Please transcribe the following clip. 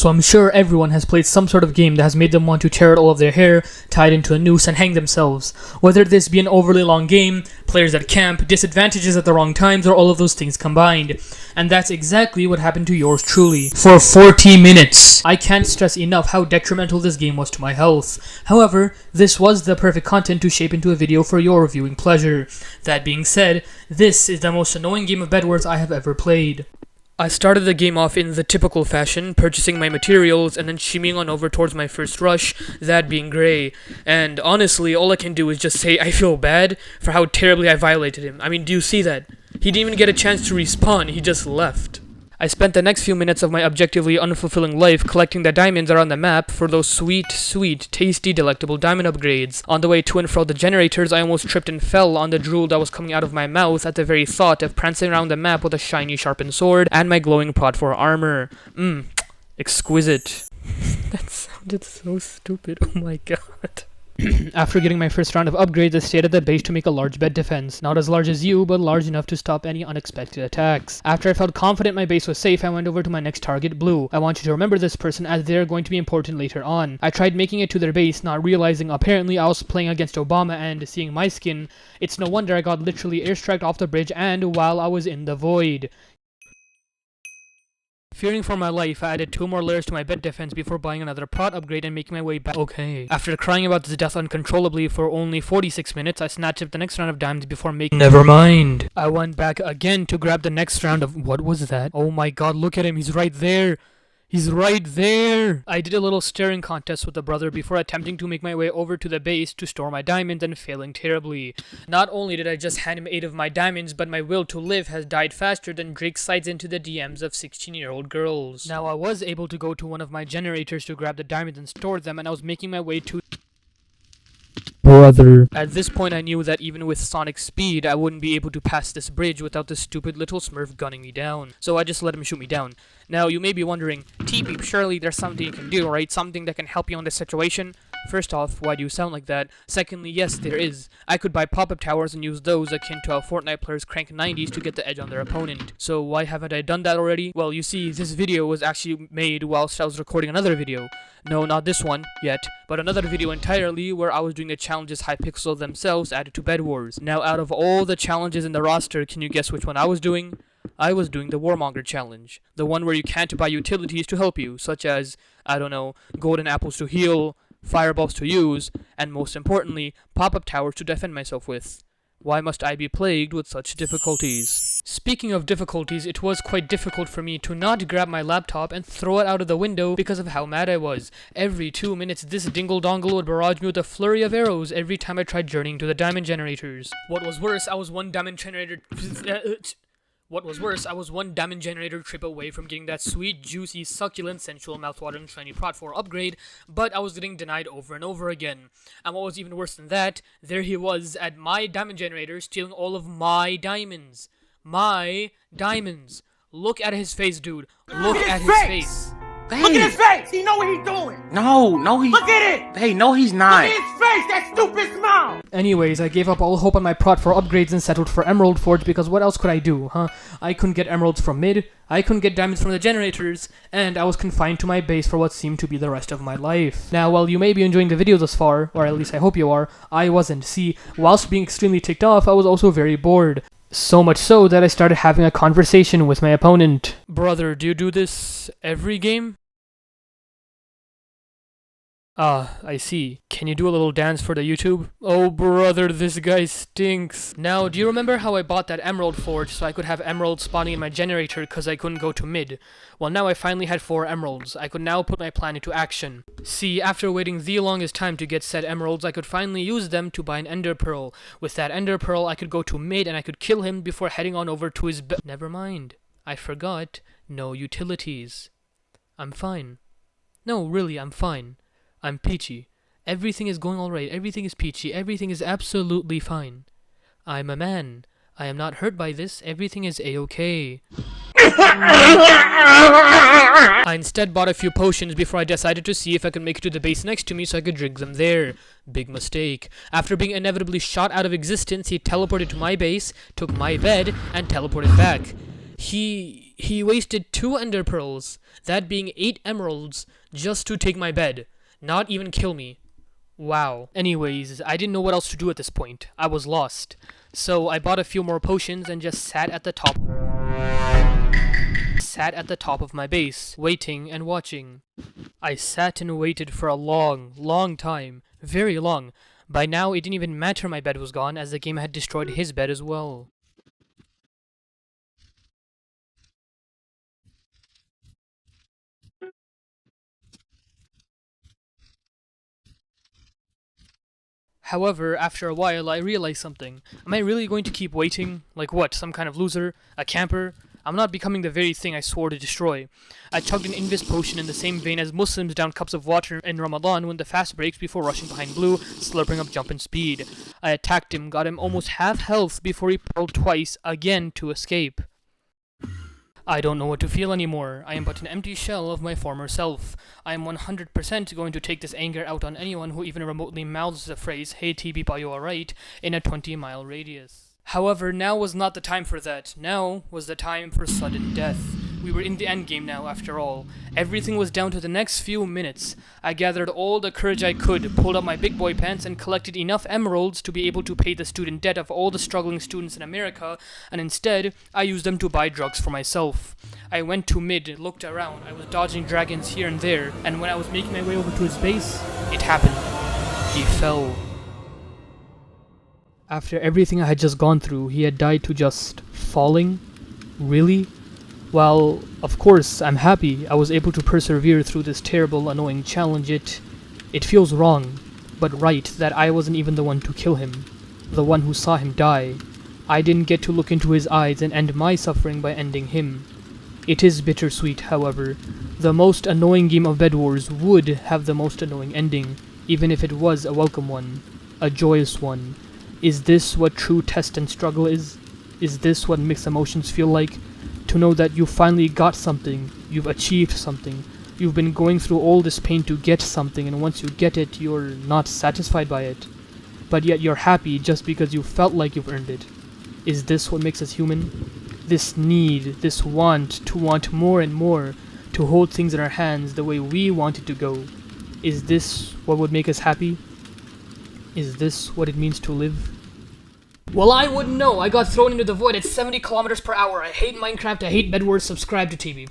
So I'm sure everyone has played some sort of game that has made them want to tear out all of their hair, tie it into a noose, and hang themselves. Whether this be an overly long game, players at camp, disadvantages at the wrong times, or all of those things combined. And that's exactly what happened to yours truly. For 40 minutes! I can't stress enough how detrimental this game was to my health. However, this was the perfect content to shape into a video for your viewing pleasure. That being said, this is the most annoying game of Bedwars I have ever played. I started the game off in the typical fashion, purchasing my materials and then shimmying on over towards my first rush, that being Gray. And honestly, all I can do is just say I feel bad for how terribly I violated him. I mean, do you see that? He didn't even get a chance to respawn, he just left. I spent the next few minutes of my objectively unfulfilling life collecting the diamonds around the map for those sweet, tasty, delectable diamond upgrades. On the way to and fro the generators, I almost tripped and fell on the drool that was coming out of my mouth at the very thought of prancing around the map with a shiny sharpened sword and my glowing prod 4 armor. Exquisite. That sounded so stupid, oh my god. After getting my first round of upgrades, I stayed at the base to make a large bed defense. Not as large as you, but large enough to stop any unexpected attacks. After I felt confident my base was safe, I went over to my next target, Blue. I want you to remember this person as they're going to be important later on. I tried making it to their base, not realizing apparently I was playing against Obama, and seeing my skin, it's no wonder I got literally airstriked off the bridge and while I was in the void. Fearing for my life, I added 2 more layers to my bed defense before buying another prod upgrade and making my way back. Okay. After crying about this death uncontrollably for only 46 minutes, I snatched up the next round of diamonds before making— Never mind. I went back again to grab the next round of— What was that? Oh my god, look at him, he's right there. He's right there! I did a little staring contest with the brother before attempting to make my way over to the base to store my diamonds and failing terribly. Not only did I just hand him 8 of my diamonds, but my will to live has died faster than Drake slides into the DMs of 16-year-old girls. Now I was able to go to one of my generators to grab the diamonds and store them, and I was making my way to— Brother. At this point I knew that even with sonic speed, I wouldn't be able to pass this bridge without this stupid little smurf gunning me down. So I just let him shoot me down. Now you may be wondering, TBEEP, surely there's something you can do, right? Something that can help you in this situation? First off, why do you sound like that? Secondly, yes, there is. I could buy pop-up towers and use those akin to how Fortnite players crank 90s to get the edge on their opponent. So why haven't I done that already? Well, you see, this video was actually made whilst I was recording another video. No, not this one, yet, but another video entirely where I was doing the challenges Hypixel themselves added to Bedwars. Now, out of all the challenges in the roster, can you guess which one I was doing? I was doing the warmonger challenge. The one where you can't buy utilities to help you, such as, I don't know, golden apples to heal, fireballs to use, and most importantly, pop-up towers to defend myself with. Why must I be plagued with such difficulties? Speaking of difficulties, it was quite difficult for me to not grab my laptop and throw it out of the window because of how mad I was. Every 2 minutes, this dingle-dongle would barrage me with a flurry of arrows every time I tried journeying to the diamond generators. What was worse, I was one diamond generator trip away from getting that sweet, juicy, succulent, sensual, mouthwatering, shiny prod 4 upgrade, but I was getting denied over and over again. And what was even worse than that, there he was at my diamond generator stealing all of my diamonds. My diamonds. Look at his face, dude. Look at his face. Hey. Look at his face! He know what he's doing! No, he... Look at it! Hey, no, he's not! Look at his face! That stupid smile! Anyways, I gave up all hope on my prod for upgrades and settled for Emerald Forge because what else could I do, huh? I couldn't get emeralds from mid, I couldn't get diamonds from the generators, and I was confined to my base for what seemed to be the rest of my life. Now, while you may be enjoying the video thus far, or at least I hope you are, I wasn't. See, whilst being extremely ticked off, I was also very bored. So much so that I started having a conversation with my opponent. Brother, do you do this every game? Ah, I see. Can you do a little dance for the YouTube? Oh brother, this guy stinks. Now, do you remember how I bought that Emerald Forge so I could have emeralds spawning in my generator because I couldn't go to mid? Well, now I finally had 4 emeralds. I could now put my plan into action. See, after waiting the longest time to get said emeralds, I could finally use them to buy an ender pearl. With that ender pearl, I could go to mid and I could kill him before heading on over to his Never mind. I forgot. No utilities. I'm fine. No, really, I'm fine. I'm peachy. Everything is going alright. Everything is peachy. Everything is absolutely fine. I'm a man. I am not hurt by this. Everything is a-okay. I instead bought a few potions before I decided to see if I could make it to the base next to me so I could drink them there. Big mistake. After being inevitably shot out of existence, he teleported to my base, took my bed, and teleported back. He He wasted 2 ender pearls, that being 8 emeralds, just to take my bed. Not even kill me. Wow. Anyways, I didn't know what else to do at this point. I was lost. So I bought a few more potions and just sat at the top of my base, waiting and watching. I sat and waited for a long time. Very long. By now, it didn't even matter my bed was gone, as the game had destroyed his bed as well. However, after a while, I realized something. Am I really going to keep waiting? Like what, some kind of loser? A camper? I'm not becoming the very thing I swore to destroy. I chugged an Invis potion in the same vein as Muslims down cups of water in Ramadan when the fast breaks before rushing behind blue, slurping up jumping speed. I attacked him, got him almost half health before he pearled twice, again to escape. I don't know what to feel anymore. I am but an empty shell of my former self. I am 100% going to take this anger out on anyone who even remotely mouths the phrase, "Hey TBEEP, are you alright?" in a 20-mile radius. However, now was not the time for that. Now was the time for sudden death. We were in the endgame now, after all. Everything was down to the next few minutes. I gathered all the courage I could, pulled up my big boy pants, and collected enough emeralds to be able to pay the student debt of all the struggling students in America, and instead, I used them to buy drugs for myself. I went to mid, looked around, I was dodging dragons here and there, and when I was making my way over to his base, it happened. He fell. After everything I had just gone through, he had died to just falling? Really? Well, of course, I'm happy I was able to persevere through this terrible, annoying challenge. It feels wrong, but right, that I wasn't even the one to kill him, the one who saw him die. I didn't get to look into his eyes and end my suffering by ending him. It is bittersweet, however. The most annoying game of Bedwars would have the most annoying ending, even if it was a welcome one, a joyous one. Is this what true test and struggle is? Is this what mixed emotions feel like? To know that you finally got something, you've achieved something, you've been going through all this pain to get something, and once you get it, you're not satisfied by it. But yet you're happy just because you felt like you've earned it. Is this what makes us human? This need, this want to want more and more, to hold things in our hands the way we want it to go. Is this what would make us happy? Is this what it means to live? Well, I wouldn't know. I got thrown into the void at 70 kilometers per hour. I hate Minecraft, I hate Bedwars, subscribe to TBEEP.